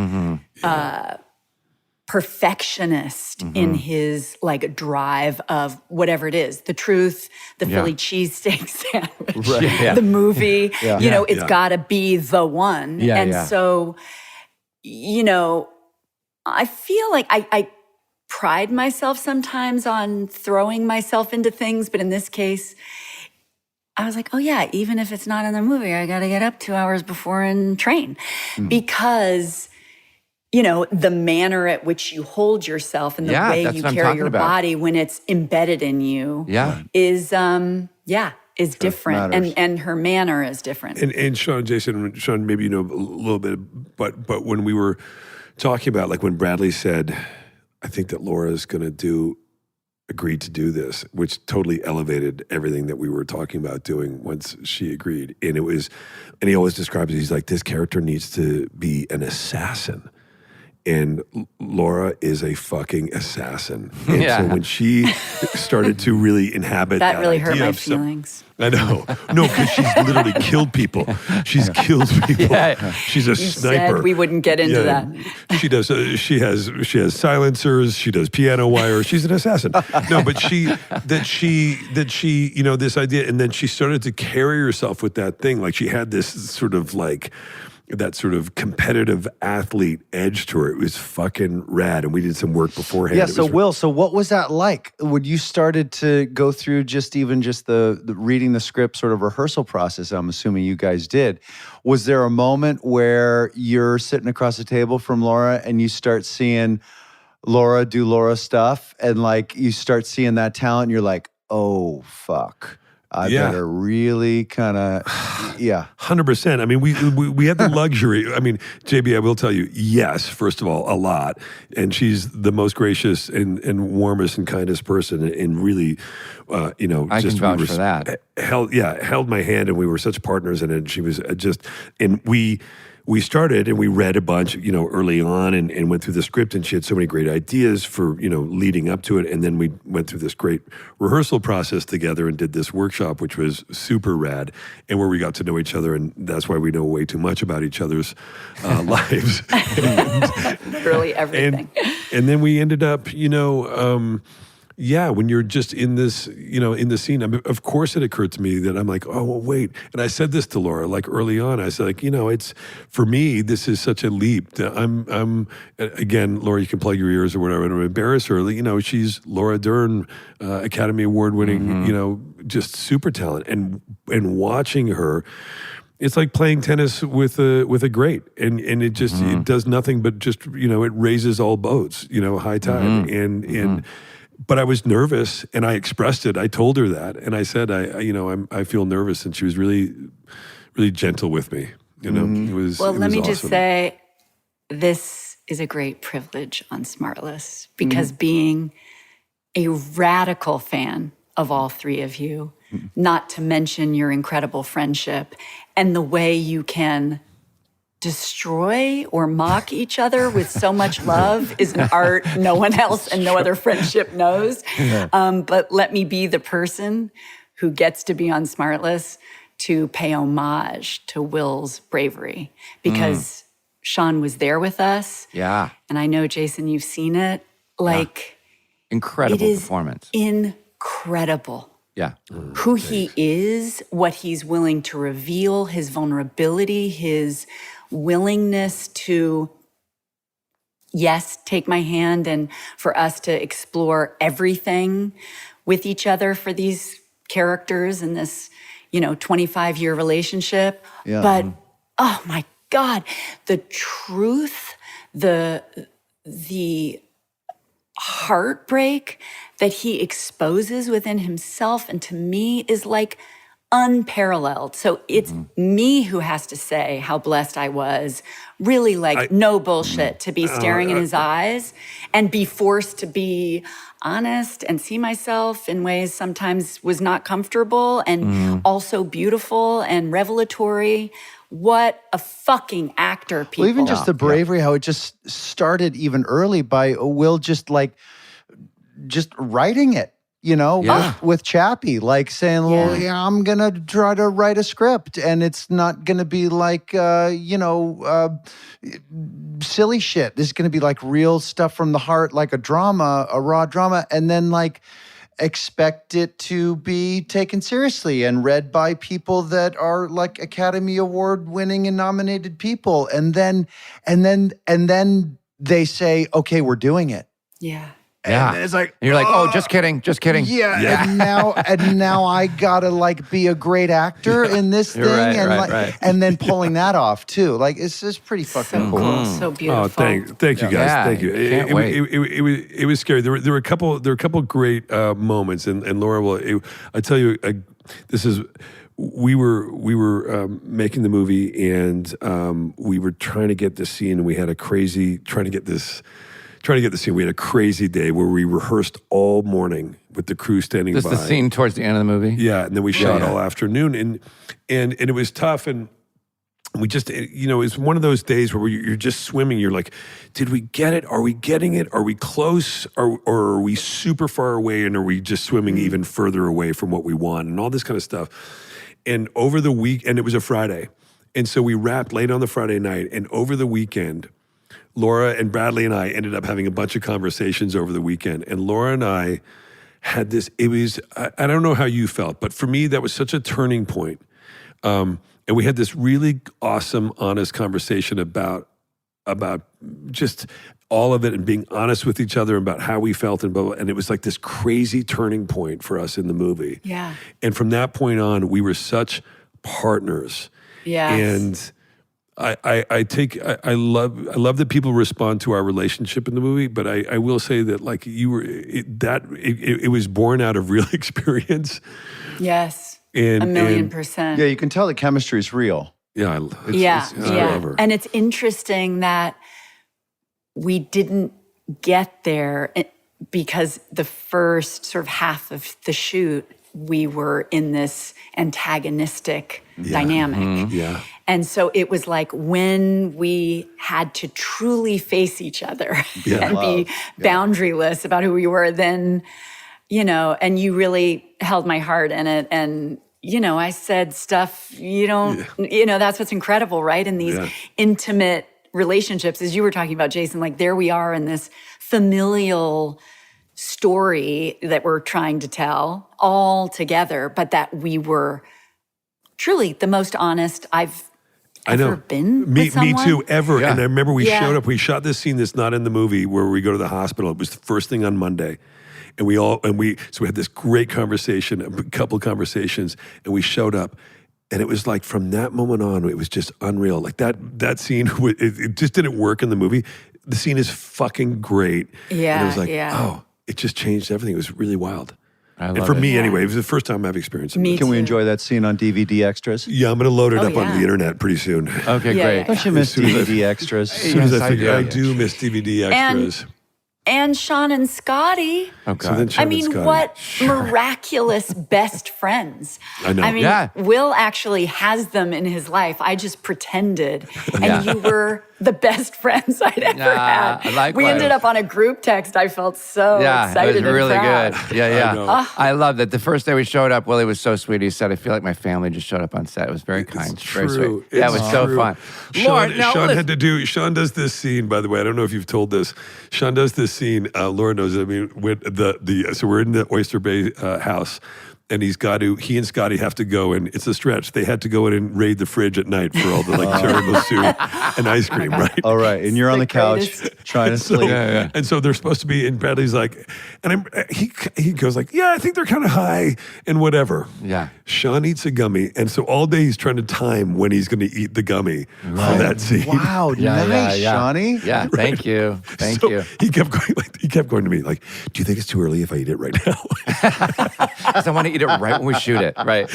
perfectionist in his like drive of whatever it is, the truth, the Philly cheesesteak sandwich, Yeah. the movie, it's Yeah. gotta be the one. Yeah, and yeah. so, I feel like I pride myself sometimes on throwing myself into things, but in this case, I was like, oh yeah, even if it's not in the movie, I got to get up 2 hours before and train because, the manner at which you hold yourself and the way that's you what I'm carry talking your about. body when it's embedded in you is different. matters. And her manner is different. And Sean, maybe you know a little bit, but when we were talking about, like when Bradley said, I think that Laura's going to agreed to do this, which totally elevated everything that we were talking about doing once she agreed. And he always describes it, he's like, this character needs to be an assassin. And Laura is a fucking assassin. And so when she started to really inhabit that really hurt idea my of feelings. I know. No, because she's literally killed people. She's killed people. Yeah. She's a You sniper. said we wouldn't get into that. She does. She has silencers. She does piano wire. She's an assassin. No, but she this idea, and then she started to carry herself with that thing. Like she had this sort of like that sort of competitive athlete edge to her. It was fucking rad, and we did some work beforehand. Yeah. It So was- Will, so what was that like? When you started to go through just the reading the script sort of rehearsal process, I'm assuming you guys did. Was there a moment where you're sitting across the table from Laura and you start seeing Laura do Laura stuff, and like you start seeing that talent, and you're like, oh fuck, I better really kind of, 100%. I mean, we had the luxury. I mean, JB, I will tell you, yes, first of all, a lot. And she's the most gracious and warmest and kindest person. And really, I can vouch for that. Held my hand, and we were such partners. And she was and we started and we read a bunch, early on and went through the script, and she had so many great ideas for, leading up to it. And then we went through this great rehearsal process together and did this workshop, which was super rad, and where we got to know each other. And that's why we know way too much about each other's lives. Literally everything. And then we ended up, when you're just in this, in the scene, I mean, of course it occurred to me that I'm like, oh, well, wait. And I said this to Laura, like early on, I said, like, it's, for me, this is such a leap. I'm again, Laura, you can plug your ears or whatever, I don't embarrass her. She's Laura Dern, Academy Award winning, just super talent. And watching her, it's like playing tennis with a great, and it just, it does nothing but just, it raises all boats, high tide. And but I was nervous, and I expressed it. I told her that, and I said, I feel nervous, and she was really, really gentle with me. It was. Well, it let was me just awesome. say, this is a great privilege on SmartLess because being a radical fan of all three of you, not to mention your incredible friendship and the way you can destroy or mock each other with so much love is an art no one else and no other friendship knows. But let me be the person who gets to be on SmartLess to pay homage to Will's bravery because Sean was there with us. Yeah. And I know, Jason, you've seen it. Like, incredible it is performance. Incredible. Yeah. Who he is, what he's willing to reveal, his vulnerability, his willingness to, yes, take my hand and for us to explore everything with each other for these characters in this, 25-year relationship. Yeah. But, oh my God, the truth, the heartbreak that he exposes within himself and to me is like unparalleled. So it's me who has to say how blessed I was, really no bullshit, to be staring in his eyes and be forced to be honest and see myself in ways sometimes was not comfortable and also beautiful and revelatory. What a fucking actor, people. Well, even just the bravery, how it just started even early by Will just writing it, with Chappie, like saying, well, I'm going to try to write a script and it's not going to be like, silly shit. This is going to be like real stuff from the heart, like a drama, a raw drama. And then expect it to be taken seriously and read by people that are like Academy Award winning and nominated people. And then they say, okay, we're doing it. Yeah. Yeah. And it's like, and you're like, oh, just kidding. Yeah. And now I gotta be a great actor in this thing. Right. And then pulling that off too. It's just pretty fucking cool. So beautiful. Oh, thank you guys. Yeah, Thank you. can't wait. It was scary. There were a couple great moments, and Laura I tell you, this is. We were making the movie, and we were trying to get this scene, and we had trying to get the scene. We had a crazy day where we rehearsed all morning with the crew standing by. This is the scene towards the end of the movie? Yeah, and then we shot all afternoon, and it was tough, and we just, it's one of those days where you're just swimming. You're like, did we get it? Are we getting it? Are we close? Or are we super far away, and are we just swimming even further away from what we want, and all this kind of stuff. And over the week, and it was a Friday, and so we wrapped late on the Friday night, and over the weekend, Laura and Bradley and I ended up having a bunch of conversations over the weekend. And Laura and I had this, I don't know how you felt, but for me, that was such a turning point. And we had this really awesome, honest conversation about just all of it and being honest with each other about how we felt and blah, blah. And it was like this crazy turning point for us in the movie. Yeah. And from that point on, we were such partners. Yeah. And I love that people respond to our relationship in the movie, but I will say that it was born out of real experience. Yes. And, 1,000,000%. Yeah, you can tell the chemistry is real. Yeah. I love her. And it's interesting that we didn't get there because the first sort of half of the shoot, we were in this antagonistic dynamic. Mm-hmm. Yeah. And so it was like when we had to truly face each other and be boundaryless about who we were, then, and you really held my heart in it. And, I said stuff that's what's incredible, right? In these intimate relationships, as you were talking about, Jason, there we are in this familial story that we're trying to tell all together, but that we were truly the most honest I've ever been with someone. Me too, ever. Yeah. And I remember we showed up, we shot this scene that's not in the movie where we go to the hospital. It was the first thing on Monday. And we had this great conversation, a couple of conversations, and we showed up. And it was like from that moment on, it was just unreal. Like that scene, it just didn't work in the movie. The scene is fucking great. Yeah. And it was like, oh, it just changed everything. It was really wild. And for me, anyway, it was the first time I've experienced it. Can we enjoy that scene on DVD extras? Yeah, I'm going to load it up on the internet pretty soon. Okay, great. Don't you miss DVD extras? As soon as I figure I do miss DVD extras. And Sean and Scotty. Oh, God. So then Sean I mean, and Scotty. what miraculous best friends. I know. I mean, Will actually has them in his life. I just pretended. And you were the best friends I'd ever had. Likewise. We ended up on a group text. I felt so excited it was really and proud. good. Yeah. I loved it. The first day we showed up, Willie was so sweet. He said, I feel like my family just showed up on set. It was very kind. Very sweet. Yeah, it was so fun. Sean does this scene, by the way. I don't know if you've told this. Sean does this scene. Laura knows. I mean, with so we're in the Oyster Bay house, and he and Scotty have to go, and it's a stretch. They had to go in and raid the fridge at night for all the terrible soup and ice cream, right? All right, and you're on the couch trying to sleep. And so they're supposed to be, and Bradley's like, and he goes like, yeah, I think they're kind of high and whatever. Yeah. Sean eats a gummy, and so all day he's trying to time when he's going to eat the gummy for that scene. Wow, nice, Shawnee. Yeah, thank you. Thank you. He kept going to me like, do you think it's too early if I eat it right now? Because I want to eat it right when we shoot it, right?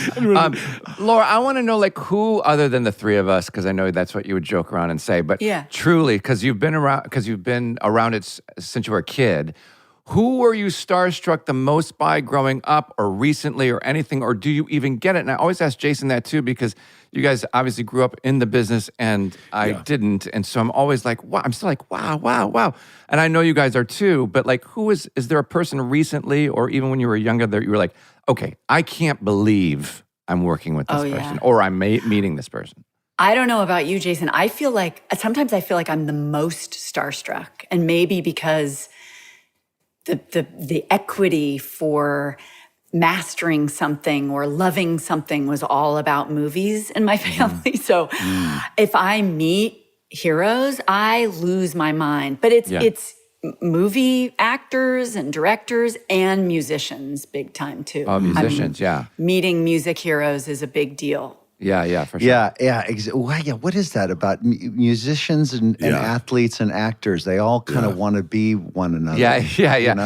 Laura, I want to know, like, who other than the three of us, because I know that's what you would joke around and say, but truly, because you've been around it since you were a kid, who were you starstruck the most by growing up or recently or anything, or do you even get it? And I always ask Jason that too, because you guys obviously grew up in the business and I didn't. And so I'm always like, wow, I'm still like, wow. And I know you guys are too, but like, is there a person recently or even when you were younger that you were like, okay, I can't believe I'm working with this person or I'm meeting this person? I don't know about you, Jason. Sometimes I feel like I'm the most starstruck, and maybe because the equity for mastering something or loving something was all about movies in my family. So if I meet heroes, I lose my mind. But it's movie actors and directors and musicians big time too. Oh, musicians, Meeting music heroes is a big deal. Yeah, for sure. What is that about musicians and athletes and actors? They all kind of want to be one another. Yeah.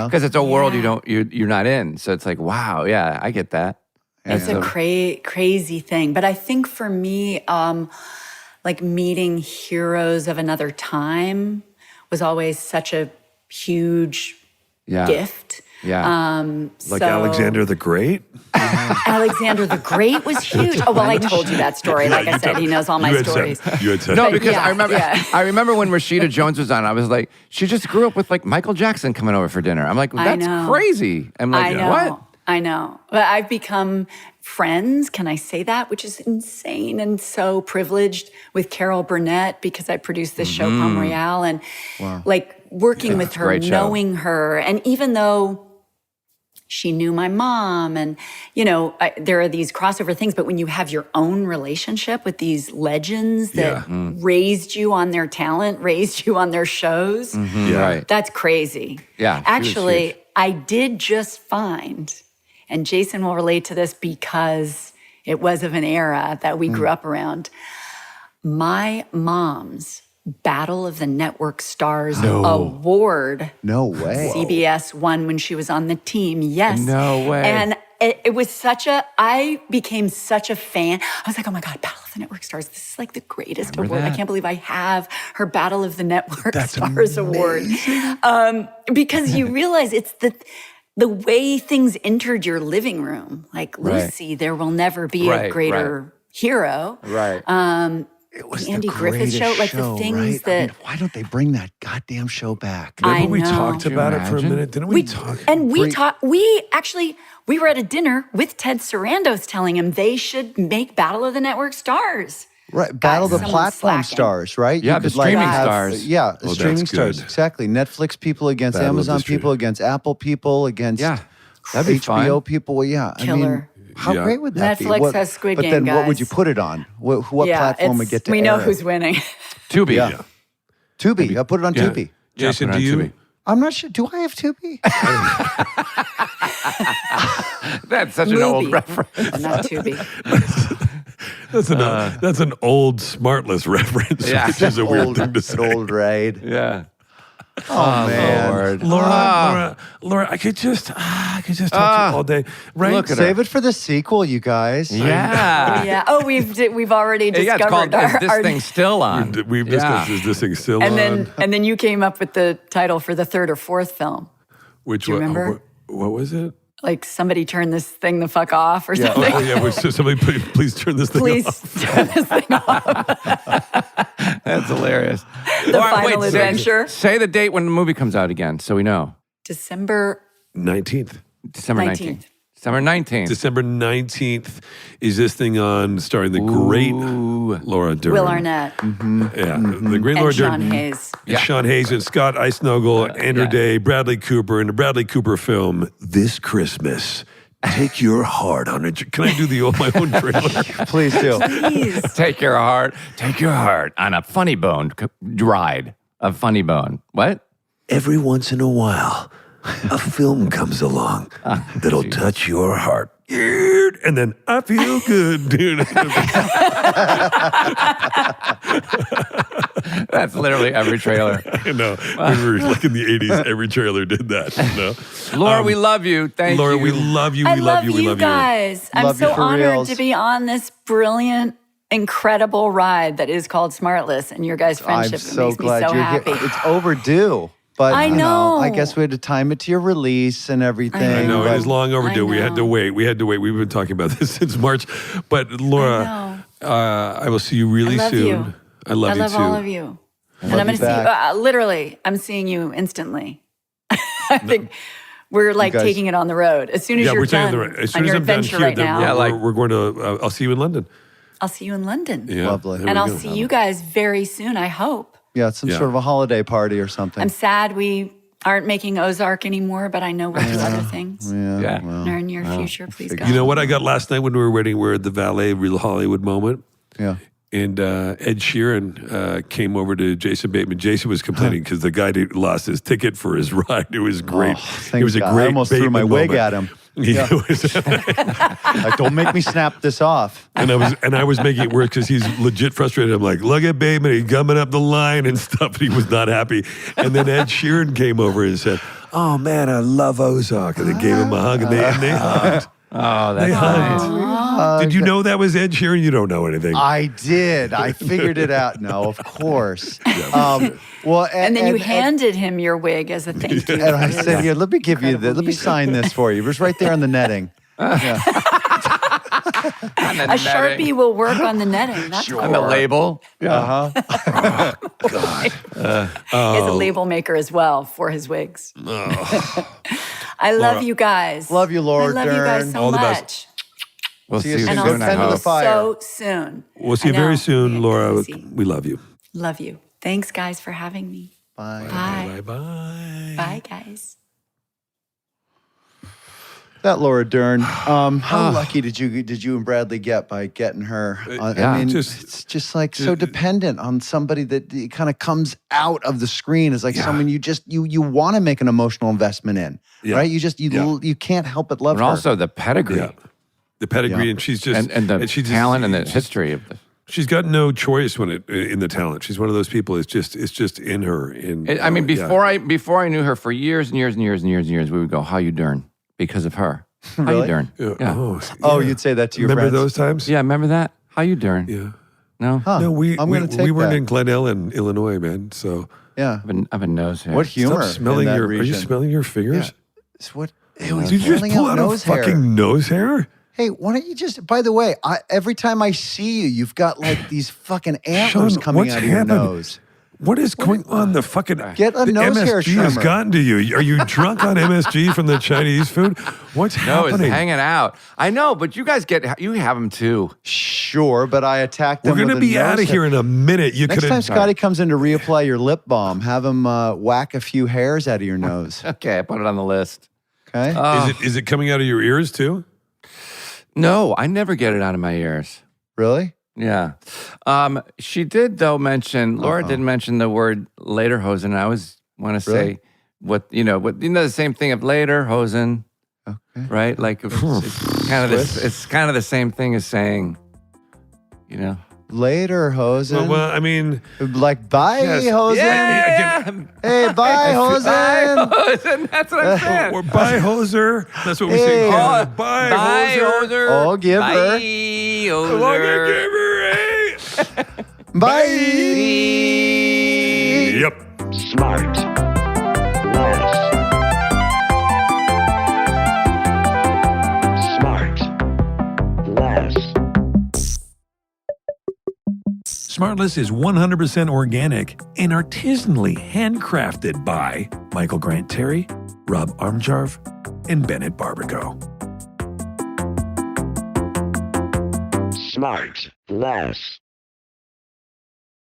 Because it's a world Yeah. you're not in. So it's like, wow, I get that. It's a crazy thing. But I think for me, like meeting heroes of another time was always such a huge gift. Yeah. Like Alexander the Great? Alexander the Great was huge. Oh, well, I told you that story. Like I said, he knows all my stories. You had said no, because I remember when Rashida Jones was on, I was like, she just grew up with like Michael Jackson coming over for dinner. I'm like, well, that's crazy. I'm like, what? I know. But I've become friends, can I say that? Which is insane and so privileged with Carol Burnett because I produced this show, Palm Royale, and like working with her, knowing her. And even though she knew my mom and, there are these crossover things, but when you have your own relationship with these legends that raised you on their talent, raised you on their shows, that's crazy. Yeah. Actually, I did just find, and Jason will relate to this because it was of an era that we grew up around, my mom's Battle of the Network Stars award. No way. CBS won when she was on the team. Yes. No way. And it was I became such a fan. I was like, oh my God, Battle of the Network Stars. This is like the greatest award. I can't believe I have her Battle of the Network Stars award. Because you realize it's the way things entered your living room. Like Lucy, there will never be a greater hero. Right. It was the Andy the Griffith show, like the things that. I mean, why don't they bring that goddamn show back? Remember we talked about it for a minute, didn't we? We were at a dinner with Ted Sarandos telling him they should make Battle of the Network Stars. Right, Battle of the Platform Stars, right? Yeah, the streaming stars. Yeah, the streaming stars, exactly. Netflix people against Amazon people, against Apple people, against that'd be HBO fun. people. Yeah, Killer. How great would that be? Netflix has Squid Game, But then guys. what would you put it on? What platform would get to We know air it? who's winning. Tubi. Yeah. Tubi. I put it on Tubi. Jason, do you? Tubi. I'm not sure. Do I have Tubi? That's such an old reference. Not Tubi. That's an old SmartLess reference, which is a weird thing to say. An old raid. Yeah. Oh, man. Lord. Laura, I could just talk to you all day. Right? Look at Save it for the sequel, you guys. Yeah. Yeah. Oh, we've already Yeah, discovered it's called Is This Thing Still On? We've discussed Is This Thing Still and On? then you came up with the title for the third or fourth film. Which Do you one? remember? What was it? Like somebody turn this thing the fuck off or something. Oh, yeah. So somebody please turn this thing Please off. turn this thing off. That's hilarious. The final adventure. Say the date when the movie comes out again, so we know. December 19th. December 19th. December 19th. December 19th is this thing on, starring the great Laura Dern. Will Arnett The great and Laura Sean Dern. Hayes. And Sean Hayes and Scott Eisnogel, Andrew Day, Bradley Cooper, in the Bradley Cooper film, This Christmas. Take your heart on a... Can I do my own trailer? Please do. Please. Take your heart on a funny bone ride. A funny bone. What? Every once in a while, a film comes along that'll touch your heart. And then I feel good, dude. That's literally every trailer. I know. We were like in the 80s, every trailer did that. Laura, we love you. Thank Laura, you. we love you. We I love you. We you love guys. I'm Love you so for honored reals. to be on this brilliant, incredible ride that is called SmartLess, and your guys' friendship I'm so makes me glad so you're happy. here. It's overdue. But I you know. I guess we had to time it to your release and everything. I know, but it is long overdue. We had to wait. We've been talking about this since March. But Laura, I will see you really I love soon. you. I love you too. all of you. And love I'm going you to see you, back. literally, I'm seeing you instantly. I think we're like guys- taking it on the road. As soon as Yeah, you're we're taking done the right. As on soon as your I'm done adventure here, right then now, we're going to. I'll see you in London. I'll see you in London. Yeah, Lovely. there And we I'll go. see you guys very soon, I hope. Yeah, it's some Yeah. sort of a holiday party or something. I'm sad we aren't making Ozark anymore, but I know we'll do other things yeah. in our near future. Please, God. You know what I got last night when we were waiting? We were at the Valet Real Hollywood moment. Yeah. And Ed Sheeran came over to Jason Bateman. Jason was complaining because the guy lost his ticket for his ride. It was great. Thank it was a God. great I almost threw my Bateman wig moment. at him. Yeah. It was- Like, don't make me snap this off. and I was making it work because he's legit frustrated. I'm like, look at Bateman, he's coming up the line and stuff. And he was not happy. And then Ed Sheeran came over and said, "Oh man, I love Ozark," and they gave him a hug and they hugged. Oh, They that's hugged. Did you know that was Ed Sheeran? You don't know anything. I did. I figured it out. No, of course. Well, And then you handed him your wig as a thank you. And I said, "Here, let me give you this. Let me sign this for you." It was right there on the netting. Yeah. A Sharpie will work on the netting. That's on the label. Uh-huh. He has a label maker as well for his wigs. I love you guys. Love you, Laura I love you guys Dern. so All the much. best. We'll see you soon. And soon, I'll I Send to the hope. fire. so soon. We'll see you I know. very soon, Yeah, Laura. crazy. We love you. Love you. Thanks, guys, for having me. Bye. Bye. Bye. Bye, guys. That Laura Dern. How lucky did you and Bradley get by getting her? Yeah. I mean, Just- it's just like so dependent on somebody that kind of comes out of the screen as like someone you want to make an emotional investment in, right? You can't help but love And her. also the pedigree. Yeah. The pedigree, and she's just And the she's talent and the history of the. She's got no choice in the talent. She's one of those people. It's just in her. I mean, before I knew her for years and years and years and years and years, we would go, "How you Dern?" Because of her. How you Really? Dern? Yeah. Oh, you'd say that to your Remember friends? those times? Yeah, remember that? How you Dern? Yeah. No, Huh. No, we I'm gonna take weren't that. in Glen Ellen, Illinois, man. So Yeah. I have a nose hair. What humor? stop smelling in that your. Are you region. smelling your fingers? It's what? Did you just pull out a fucking nose hair? Hey, why don't you just? By the way, every time I see you, you've got like these fucking antlers Sean, coming what's out of your happened? nose. What is going on? The fucking Get a the nose hair MSG has trimmer. gotten to you. Are you drunk on MSG from the Chinese food? What's No, it's happening? hanging out. I know, but you guys you have them too. Sure, but I attacked them. We're going to with a be out nose of here in a minute. You Next could time Scotty comes in to reapply your lip balm, have him whack a few hairs out of your nose. Okay, I put it on the list. Okay. Is it coming out of your ears too? No, I never get it out of my ears. Really? Yeah. She did though mention Laura did mention the word lederhosen. And I always want to Really? say the same thing of lederhosen. Okay. Right? Like it's kind of this it's kind of the same thing as saying, Later, Hosen. Well, I mean, like, bye, yes. Hosen. Yeah. Hey, bye, Hosen. Bye, Hosen. That's what I'm saying. or bye, hoser. That's what we Hey. say. in Canada. Oh, Bye, bye, hoser. hoser. Oh, give Bye, her. hoser. Bye. Yep. SmartLess is 100% organic and artisanally handcrafted by Michael Grant Terry, Rob Armjarv, and Bennett Barbaco. SmartLess.